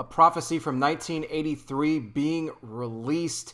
a prophecy from 1983 being released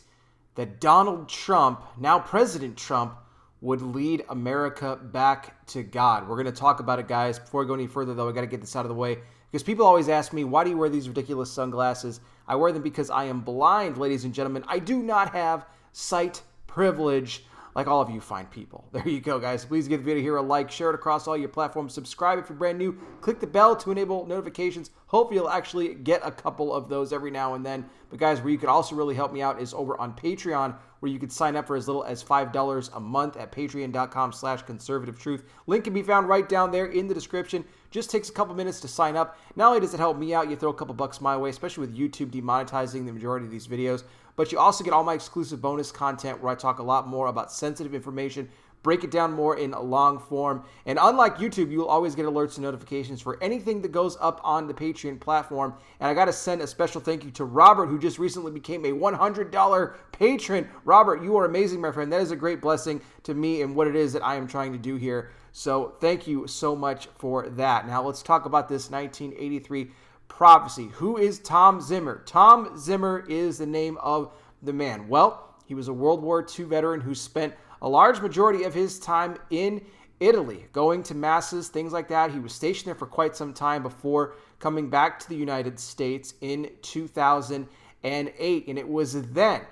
that Donald Trump, now President Trump, would lead America back to God. We're going to talk about it, guys. Before I go any further, though, I got to get this out of the way because people always ask me, why do you wear these ridiculous sunglasses? I wear them because I am blind, ladies and gentlemen. I do not have sight privilege like all of you fine people. There you go, guys. Please give the video here a like, share it across all your platforms, subscribe if you're brand new, click the bell to enable notifications. Hopefully you'll actually get a couple of those every now and then. But guys, where you could also really help me out is over on Patreon, where you could sign up for as little as $5 a month at patreon.com/conservativetruth. Link can be found right down there in the description. Just takes a couple minutes to sign up. Not only does it help me out, you throw a couple bucks my way, especially with YouTube demonetizing the majority of these videos, but you also get all my exclusive bonus content where I talk a lot more about sensitive information, break it down more in a long form. And unlike YouTube, you'll always get alerts and notifications for anything that goes up on the Patreon platform. And I got to send a special thank you to Robert, who just recently became a $100 patron. Robert, you are amazing, my friend. That is a great blessing to me and what it is that I am trying to do here. So thank you so much for that. Now let's talk about this 1983 prophecy. Who is Tom Zimmer? Tom Zimmer is the name of the man. Well, he was a World War II veteran who spent a large majority of his time in Italy, going to masses, things like that. He was stationed there for quite some time before coming back to the United States in 2008. And it was then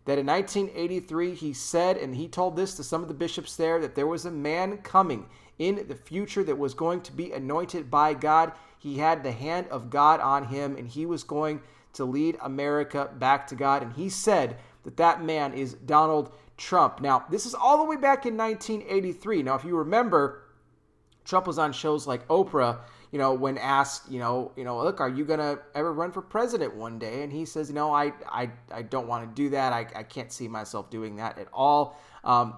that in 1983 he said, and he told this to some of the bishops there, that there was a man coming in the future that was going to be anointed by God. He had the hand of God on him, and he was going to lead America back to God. And he said that that man is Donald Trump. Now, this is all the way back in 1983. Now, if you remember, Trump was on shows like Oprah, when asked, look, are you going to ever run for president one day? And he says, I don't want to do that. I can't see myself doing that at all.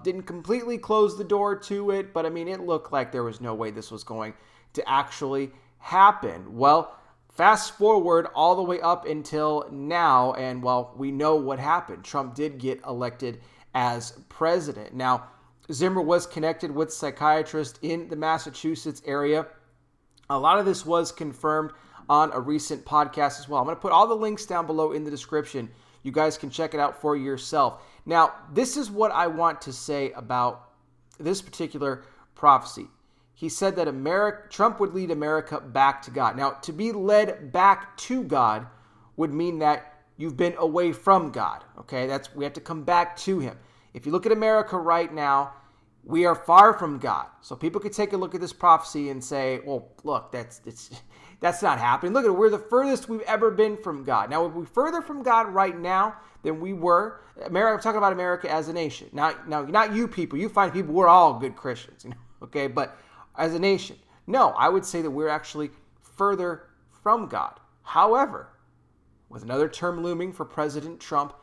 Didn't completely close the door to it, but it looked like there was no way this was going to actually happen. Well, fast forward all the way up until now, and we know what happened. Trump did get elected as president. Now, Zimmer was connected with psychiatrists in the Massachusetts area. A lot of this was confirmed on a recent podcast as well. I'm going to put all the links down below in the description. You guys can check it out for yourself. Now, this is what I want to say about this particular prophecy. He said that Trump would lead America back to God. Now, to be led back to God would mean that you've been away from God. Okay, we have to come back to him. If you look at America right now, we are far from God. So people could take a look at this prophecy and say, well, look, that's not happening. Look at it, we're the furthest we've ever been from God. Now, if we're further from God right now than we were, America, I'm talking about America as a nation. Now, not you people. You find people, we're all good Christians, okay? But as a nation, no, I would say that we're actually further from God. However, with another term looming for President Trump,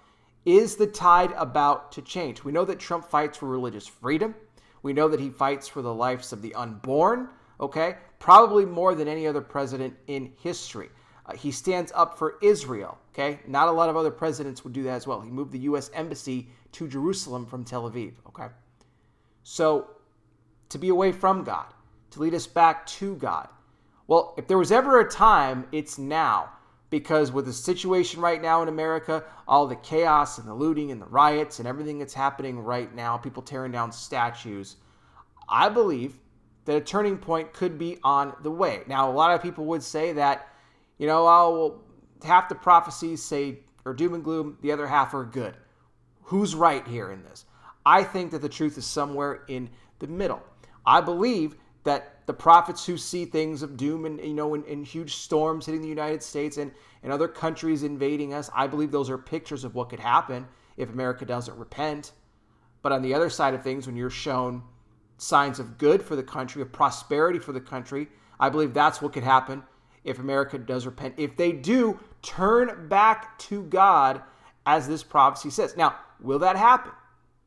is the tide about to change? We know that Trump fights for religious freedom. We know that he fights for the lives of the unborn, okay? Probably more than any other president in history. He stands up for Israel, okay? Not a lot of other presidents would do that as well. He moved the U.S. Embassy to Jerusalem from Tel Aviv, okay? So, to be away from God, to lead us back to God. Well, if there was ever a time, it's now. Because with the situation right now in America, all the chaos and the looting and the riots and everything that's happening right now, people tearing down statues, I believe that a turning point could be on the way. Now, a lot of people would say that, half the prophecies are doom and gloom, the other half are good. Who's right here in this? I think that the truth is somewhere in the middle. I believe that the prophets who see things of doom and in huge storms hitting the United States and other countries invading us, I believe those are pictures of what could happen if America doesn't repent. But on the other side of things, when you're shown signs of good for the country, of prosperity for the country, I believe that's what could happen if America does repent. If they do turn back to God, as this prophecy says. Now, will that happen?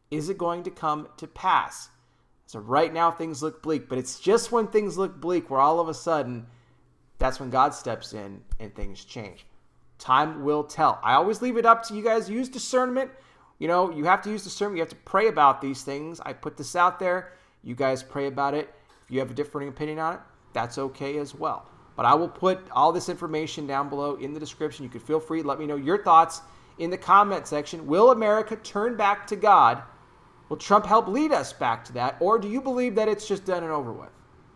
Is it going to come to pass? So right now things look bleak, but it's just when things look bleak where all of a sudden, that's when God steps in and things change. Time will tell. I always leave it up to you guys. Use discernment. You have to use discernment. You have to pray about these things. I put this out there. You guys pray about it. If you have a differing opinion on it, that's okay as well. But I will put all this information down below in the description. You can feel free to let me know your thoughts in the comment section. Will America turn back to God? Will Trump help lead us back to that? Or do you believe that it's just done and over with?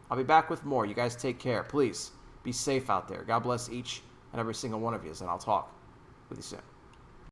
I'll be back with more. You guys take care. Please be safe out there. God bless each and every single one of you, and I'll talk with you soon.